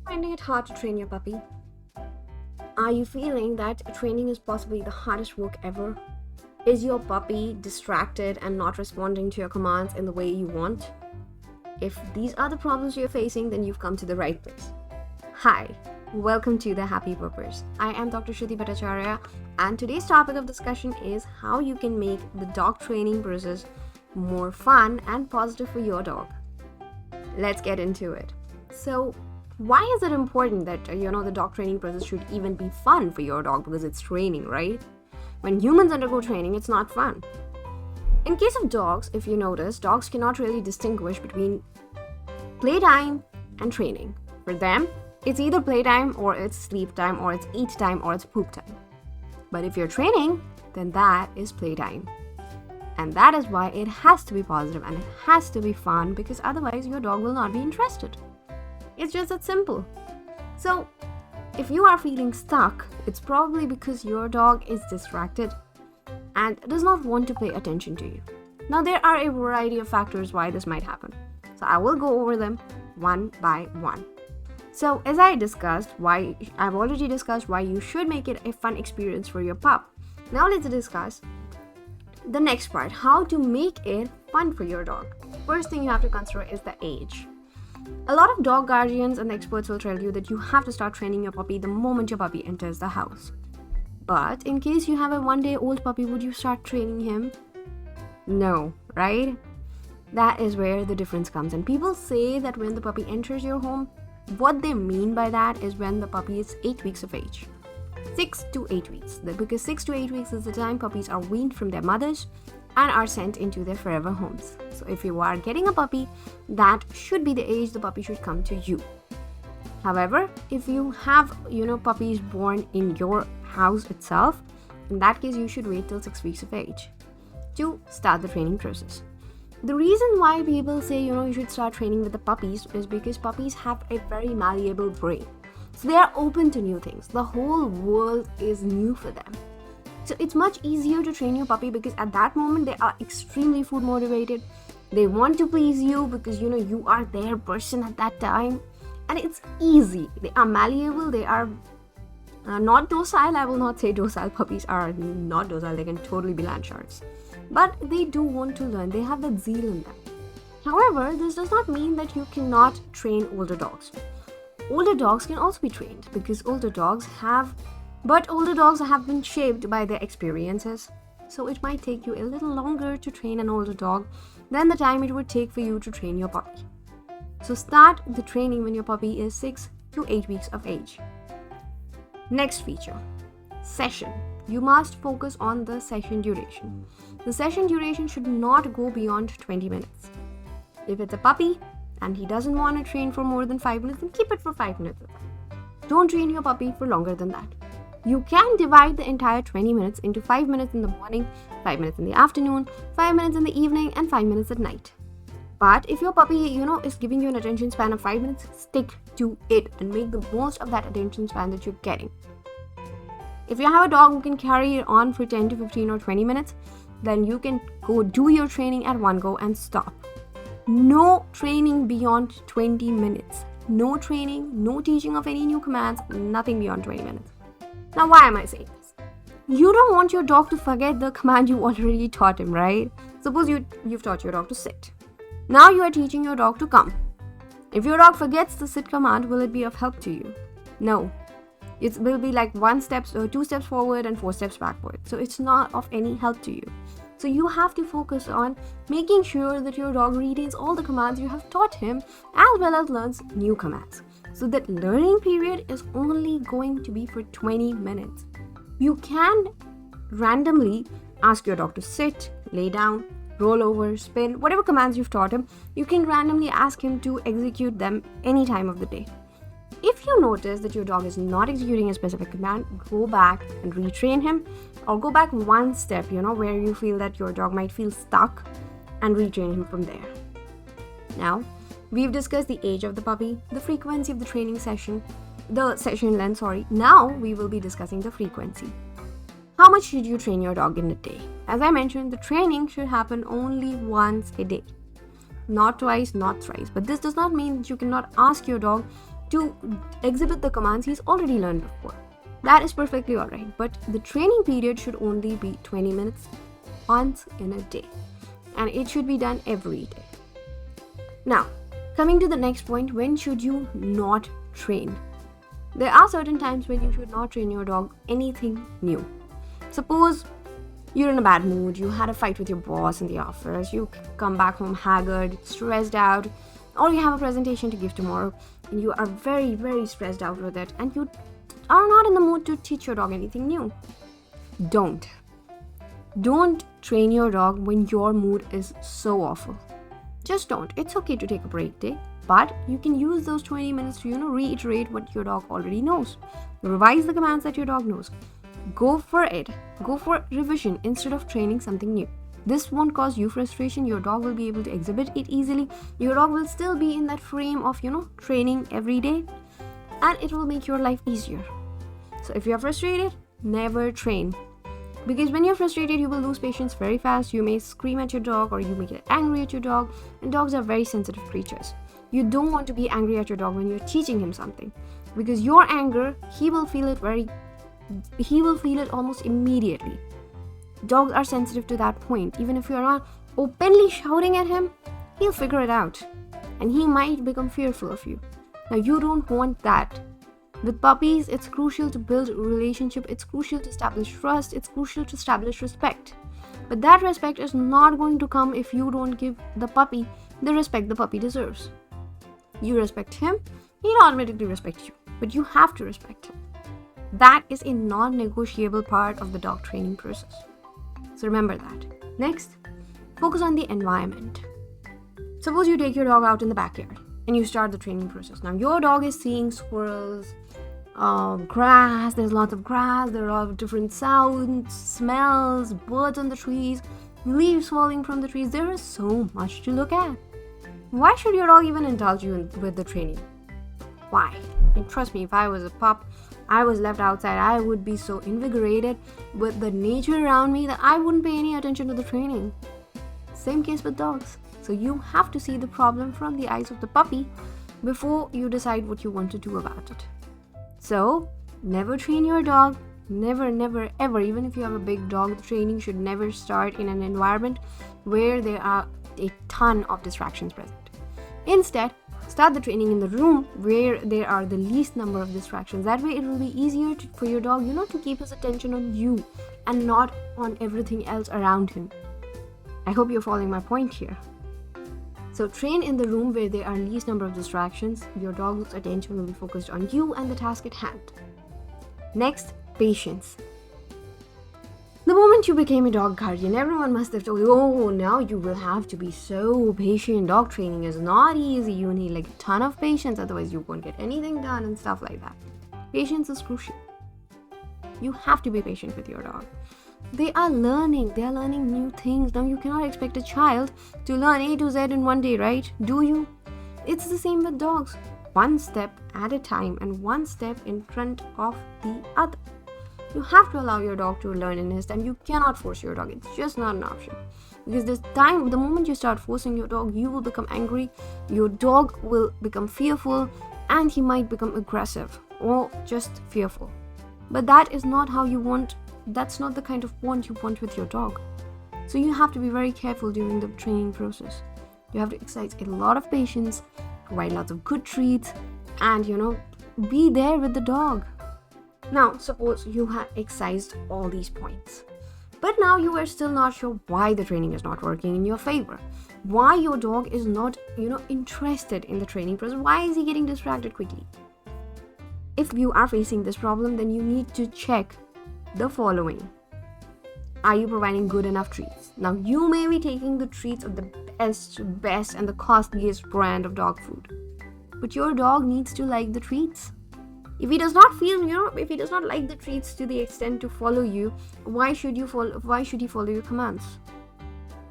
Finding it hard to train your puppy? Are you feeling that training is possibly the hardest work ever? Is your puppy distracted and not responding to your commands in the way you want? If these are the problems you're facing, then you've come to the right place. Hi, welcome to the Happy Puppers. I am Dr. Shruti, and today's topic of discussion is how you can make the dog training process more fun and positive for your dog. Let's get into it. So, why is it important that the dog training process should even be fun for your dog? Because it's training, right? When humans undergo training, it's not fun. In case of dogs, if you notice, dogs cannot really distinguish between playtime and training. For them, it's either playtime or it's sleep time or it's eat time or it's poop time. But if you're training, then that is playtime. And that is why it has to be positive and it has to be fun, because otherwise your dog will not be interested. It's just that simple. So, if you are feeling stuck, it's probably because your dog is distracted and does not want to pay attention to you. Now, there are a variety of factors why this might happen. So, I will go over them one by one. So, as I've already discussed why you should make it a fun experience for your pup. Now, let's discuss the next part, how to make it fun for your dog. First thing you have to consider is the age. A lot of dog guardians and experts will tell you that you have to start training your puppy the moment your puppy enters the house. But in case you have a 1-day-old puppy, would you start training him? No, right? That is where the difference comes in. People say that when the puppy enters your home, what they mean by that is when the puppy is 8 weeks of age. 6 to 8 weeks. Because 6 to 8 weeks is the time puppies are weaned from their mothers and are sent into their forever homes. So if you are getting a puppy, that should be the age the puppy should come to you. However, if you have, puppies born in your house itself, in that case, you should wait till 6 weeks of age to start the training process. The reason why people say, you should start training with the puppies is because puppies have a very malleable brain. So they are open to new things. The whole world is new for them. So it's much easier to train your puppy because at that moment they are extremely food motivated. They want to please you because you are their person at that time. And it's easy. They are malleable. They are not docile. I will not say docile. Puppies are not docile. They can totally be land sharks. But they do want to learn. They have that zeal in them. However, this does not mean that you cannot train older dogs. Older dogs can also be trained because older dogs have been shaped by their experiences. So it might take you a little longer to train an older dog than the time it would take for you to train your puppy. So start the training when your puppy is 6 to 8 weeks of age. Next feature, session. You must focus on the session duration. The session duration should not go beyond 20 minutes. If it's a puppy and he doesn't want to train for more than 5 minutes, then keep it for 5 minutes. Don't train your puppy for longer than that. You can divide the entire 20 minutes into 5 minutes in the morning, 5 minutes in the afternoon, 5 minutes in the evening, and 5 minutes at night. But if your puppy, is giving you an attention span of 5 minutes, stick to it and make the most of that attention span that you're getting. If you have a dog who can carry it on for 10 to 15 or 20 minutes, then you can go do your training at one go and stop. No training beyond 20 minutes. No training, no teaching of any new commands, nothing beyond 20 minutes. Now, why am I saying this? You don't want your dog to forget the command you already taught him, right? Suppose you've taught your dog to sit. Now you are teaching your dog to come. If your dog forgets the sit command, will it be of help to you? No. It will be like 2 steps forward and 4 steps backward. So it's not of any help to you. So you have to focus on making sure that your dog retains all the commands you have taught him as well as learns new commands. So that learning period is only going to be for 20 minutes. You can randomly ask your dog to sit, lay down, roll over, spin, whatever commands you've taught him, you can randomly ask him to execute them any time of the day. If you notice that your dog is not executing a specific command, go back and retrain him, or go back one step, where you feel that your dog might feel stuck, and retrain him from there. Now, we've discussed the age of the puppy, the frequency of the training session, the session length, Now, we will be discussing the frequency. How much should you train your dog in a day? As I mentioned, the training should happen only once a day. Not twice, not thrice. But this does not mean that you cannot ask your dog to exhibit the commands he's already learned before. That is perfectly alright, but the training period should only be 20 minutes once in a day, and it should be done every day. Now, coming to the next point, when should you not train? There are certain times when you should not train your dog anything new. Suppose you're in a bad mood, you had a fight with your boss in the office, you come back home haggard, stressed out, or you have a presentation to give tomorrow and you are very, very stressed out with it, and you are not in the mood to teach your dog anything new. Don't train your dog when your mood is so awful. Just don't. It's okay to take a break day, but you can use those 20 minutes to, reiterate what your dog already knows. Revise the commands that your dog knows. Go for it. Go for revision instead of training something new. This won't cause you frustration. Your dog will be able to exhibit it easily. Your dog will still be in that frame of, training every day, and it will make your life easier. So if you're frustrated, never train. Because when you're frustrated, you will lose patience very fast. You may scream at your dog or you may get angry at your dog. And dogs are very sensitive creatures. You don't want to be angry at your dog when you're teaching him something. Because your anger, he will feel it almost immediately. Dogs are sensitive to that point. Even if you're not openly shouting at him, he'll figure it out. And he might become fearful of you. Now, you don't want that. With puppies, it's crucial to build a relationship, it's crucial to establish trust, it's crucial to establish respect. But that respect is not going to come if you don't give the puppy the respect the puppy deserves. You respect him, he'll automatically respect you. But you have to respect him. That is a non-negotiable part of the dog training process. So remember that. Next, focus on the environment. Suppose you take your dog out in the backyard and you start the training process. Now your dog is seeing squirrels, grass, there's lots of grass, there are a lot of different sounds, smells, birds on the trees, leaves falling from the trees. There is so much to look at. Why should your dog even indulge you with the training? Why? And trust me, if I was a pup, I was left outside, I would be so invigorated with the nature around me that I wouldn't pay any attention to the training. Same case with dogs. So you have to see the problem from the eyes of the puppy before you decide what you want to do about it. So, never train your dog. Never, never, ever. Even if you have a big dog, the training should never start in an environment where there are a ton of distractions present. Instead, start the training in the room where there are the least number of distractions. That way, it will be easier for your dog, to keep his attention on you and not on everything else around him. I hope you're following my point here. So train in the room where there are least number of distractions. Your dog's attention will be focused on you and the task at hand. Next, patience. The moment you became a dog guardian, everyone must have told you, oh, now you will have to be so patient. Dog training is not easy. You need like a ton of patience, otherwise you won't get anything done and stuff like that. Patience is crucial. You have to be patient with your dog. They are learning new things. Now you cannot expect a child to learn A to Z in one day, right? Do you? It's the same with dogs. One step at a time and one step in front of the other. You have to allow your dog to learn in his time. You cannot force your dog. It's just not an option. Because the moment you start forcing your dog, you will become angry, your dog will become fearful, and he might become aggressive or just fearful. But that is not how you want. That's not the kind of bond you want with your dog. So you have to be very careful during the training process. You have to exercise a lot of patience, provide lots of good treats, and be there with the dog. Now, suppose you have exercised all these points, but now you are still not sure why the training is not working in your favor. Why your dog is not, interested in the training process. Why is he getting distracted quickly? If you are facing this problem, then you need to check the following. Are you providing good enough treats? Now, you may be taking the treats of the best and the costliest brand of dog food, but your dog needs to like the treats. If he does not if he does not like the treats to the extent to follow you, why should he follow your commands?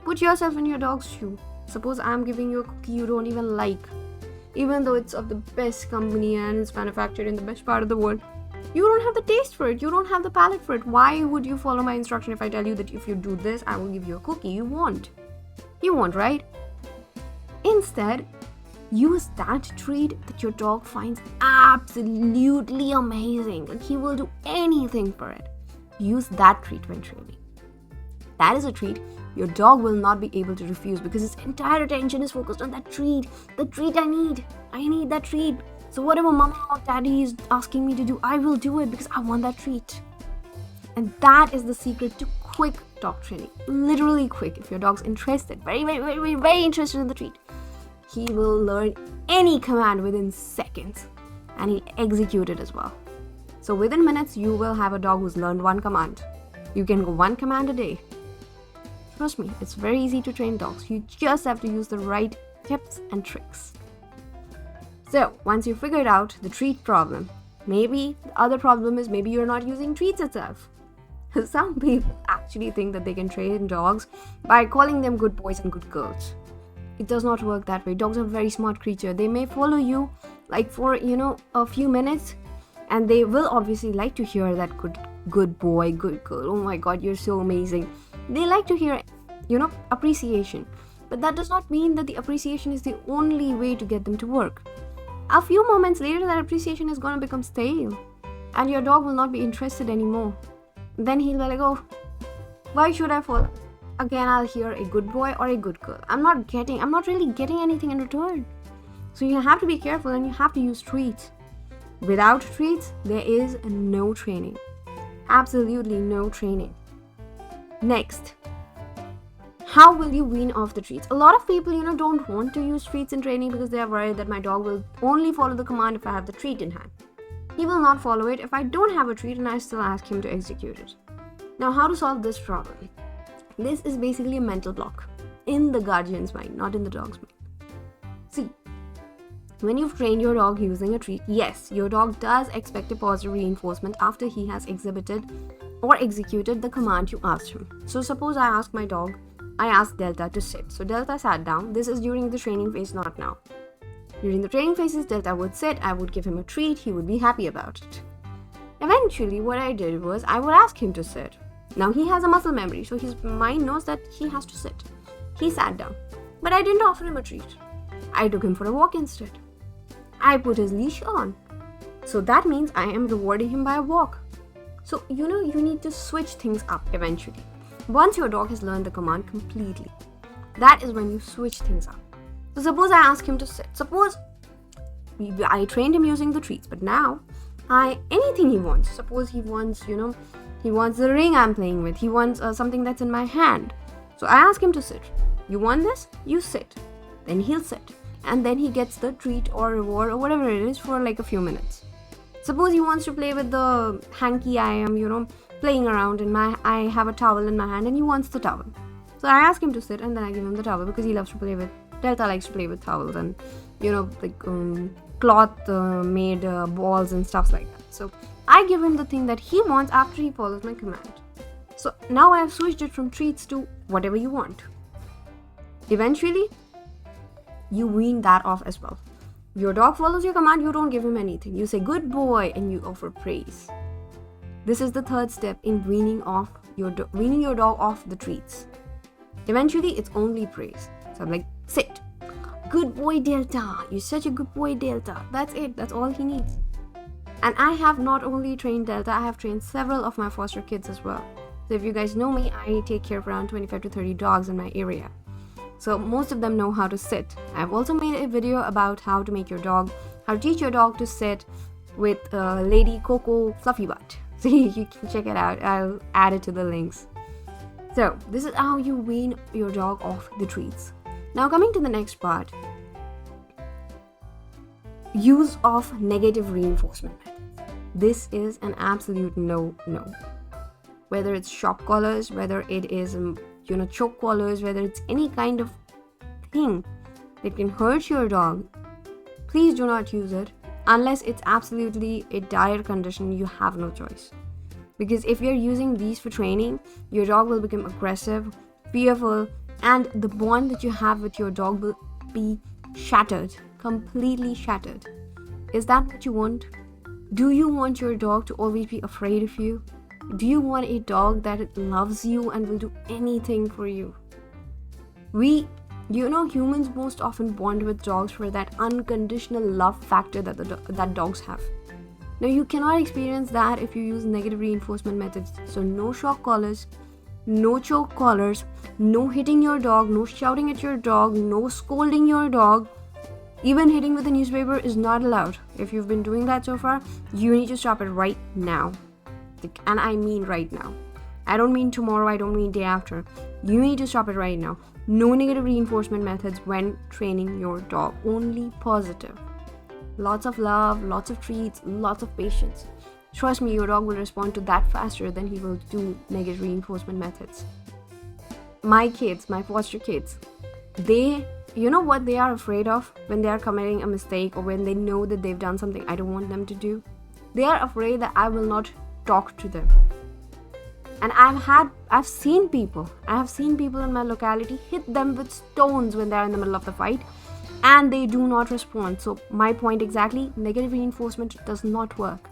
Put yourself in your dog's shoe. Suppose I'm giving you a cookie you don't even like, even though it's of the best company and it's manufactured in the best part of the world. You don't have the taste for it. You don't have the palate for it. Why would you follow my instruction if I tell you that if you do this, I will give you a cookie? You won't. You won't, right? Instead, use that treat that your dog finds absolutely amazing. Like, he will do anything for it. Use that treat when training. That is a treat your dog will not be able to refuse because his entire attention is focused on that treat. The treat I need. I need that treat. So whatever mama or daddy is asking me to do, I will do it because I want that treat. And that is the secret to quick dog training. Literally quick. If your dog's interested, very, very, very, very, very interested in the treat, he will learn any command within seconds and he'll execute it as well. So within minutes, you will have a dog who's learned one command. You can go one command a day. Trust me, it's very easy to train dogs. You just have to use the right tips and tricks. So once you figured out the treat problem, maybe the other problem is maybe you're not using treats itself. Some people actually think that they can train dogs by calling them good boys and good girls. It does not work that way. Dogs are a very smart creature. They may follow you like for, a few minutes, and they will obviously like to hear that good boy, good girl. Oh my God, you're so amazing. They like to hear, appreciation. But that does not mean that the appreciation is the only way to get them to work. A few moments later, that appreciation is going to become stale and your dog will not be interested anymore. Then he'll be like, oh, why should I follow? Again, I'll hear a good boy or a good girl. I'm not really getting anything in return. So you have to be careful and you have to use treats. Without treats, there is no training. Absolutely no training. Next, how will you wean off the treats? A lot of people, don't want to use treats in training because they are worried that my dog will only follow the command if I have the treat in hand. He will not follow it if I don't have a treat and I still ask him to execute it. Now, how to solve this problem? This is basically a mental block in the guardian's mind, not in the dog's mind. See, when you've trained your dog using a treat, yes, your dog does expect a positive reinforcement after he has exhibited or executed the command you asked him. So suppose I asked Delta to sit. So Delta sat down. This is during the training phase, not now. During the training phases, Delta would sit. I would give him a treat. He would be happy about it. Eventually, what I did was I would ask him to sit. Now he has a muscle memory, so his mind knows that he has to sit. He sat down, but I didn't offer him a treat. I took him for a walk instead. I put his leash on. So that means I am rewarding him by a walk. So, you need to switch things up eventually. Once your dog has learned the command completely, that is when you switch things up. So suppose I ask him to sit. Suppose I trained him using the treats, but now anything he wants. Suppose he wants, he wants the ring I'm playing with. He wants something that's in my hand. So I ask him to sit. You want this? You sit. Then he'll sit. And then he gets the treat or reward or whatever it is for like a few minutes. Suppose he wants to play with the hanky I am, playing around I have a towel in my hand and he wants the towel. So I ask him to sit and then I give him the towel because he loves to play with, Delta likes to play with towels and, cloth made balls and stuff like that. So I give him the thing that he wants after he follows my command. So now I have switched it from treats to whatever you want. Eventually, you wean that off as well. Your dog follows your command, you don't give him anything. You say good boy and you offer praise. This is the third step in weaning your dog off the treats. Eventually, it's only praise. So I'm like, sit. Good boy, Delta. You're such a good boy, Delta. That's it. That's all he needs. And I have not only trained Delta, I have trained several of my foster kids as well. So if you guys know me, I take care of around 25 to 30 dogs in my area. So most of them know how to sit. I've also made a video about how to teach your dog to sit with Lady Coco Fluffy Butt. So you can check it out. I'll add it to the links. So this is how you wean your dog off the treats. Now coming to the next part. Use of negative reinforcement methods. This is an absolute no. Whether it's shock collars, whether it is choke collars, whether it's any kind of thing that can hurt your dog, please do not use it unless it's absolutely a dire condition. You have no choice. Because if you're using these for training, your dog will become aggressive, fearful, and the bond that you have with your dog will be shattered, completely shattered. Is that what you want? Do you want your dog to always be afraid of you? Do you want a dog that loves you and will do anything for you? We You know, humans most often bond with dogs for that unconditional love factor that dogs have. Now, you cannot experience that if you use negative reinforcement methods. So, no shock collars, no choke collars, no hitting your dog, no shouting at your dog, no scolding your dog. Even hitting with a newspaper is not allowed. If you've been doing that so far, you need to stop it right now. And I mean right now. I don't mean tomorrow, I don't mean day after. You need to stop it right now. No negative reinforcement methods when training your dog. Only positive. Lots of love, lots of treats, lots of patience. Trust me, your dog will respond to that faster than he will do negative reinforcement methods. My kids, my foster kids, you know what they are afraid of when they are committing a mistake or when they know that they've done something I don't want them to do? They are afraid that I will not talk to them. And I've seen people in my locality hit them with stones when they're in the middle of the fight and they do not respond. So my point exactly, negative reinforcement does not work.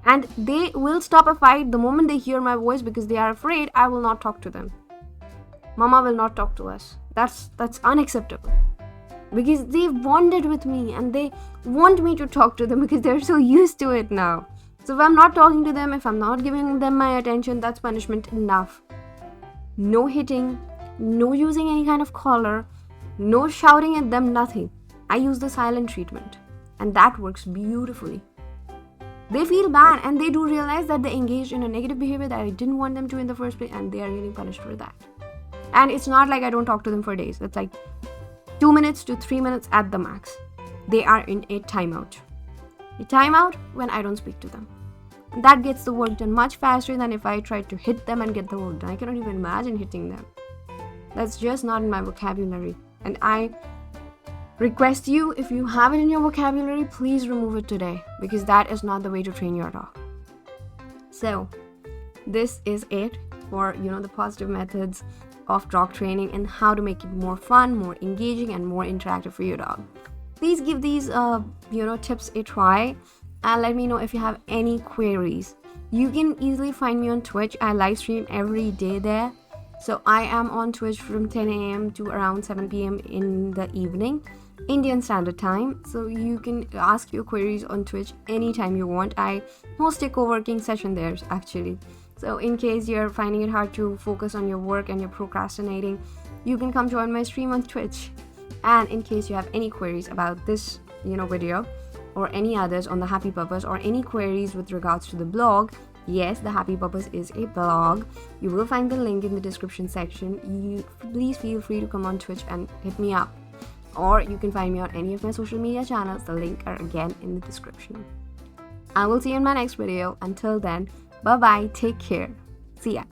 And they will stop a fight the moment they hear my voice because they are afraid I will not talk to them. Mama will not talk to us. That's unacceptable. Because they've bonded with me and they want me to talk to them because they're so used to it now. So if I'm not talking to them, if I'm not giving them my attention, that's punishment enough. No hitting, no using any kind of collar, no shouting at them, nothing. I use the silent treatment and that works beautifully. They feel bad and they do realize that they engaged in a negative behavior that I didn't want them to in the first place and they are getting punished for that. And it's not like I don't talk to them for days. It's like 2 minutes to 3 minutes at the max. They are in a timeout. A timeout when I don't speak to them. And that gets the work done much faster than if I tried to hit them and get the work done. I cannot even imagine hitting them. That's just not in my vocabulary. And I request you, if you have it in your vocabulary, please remove it today. Because that is not the way to train your dog. So, this is it for, the positive methods of dog training and how to make it more fun, more engaging, and more interactive for your dog. Please give these, tips a try and let me know if you have any queries. You can easily find me on Twitch. I live stream every day there. So I am on Twitch from 10 a.m. to around 7 p.m. in the evening, Indian Standard Time. So you can ask your queries on Twitch anytime you want. I host a co-working session there actually. So in case you're finding it hard to focus on your work and you're procrastinating, you can come join my stream on Twitch. And in case you have any queries about this, video or any others on the Happy Puppers or any queries with regards to the blog, yes, the Happy Puppers is a blog. You will find the link in the description section. Please feel free to come on Twitch and hit me up. Or you can find me on any of my social media channels. The link are again in the description. I will see you in my next video. Until then, bye-bye. Take care. See ya.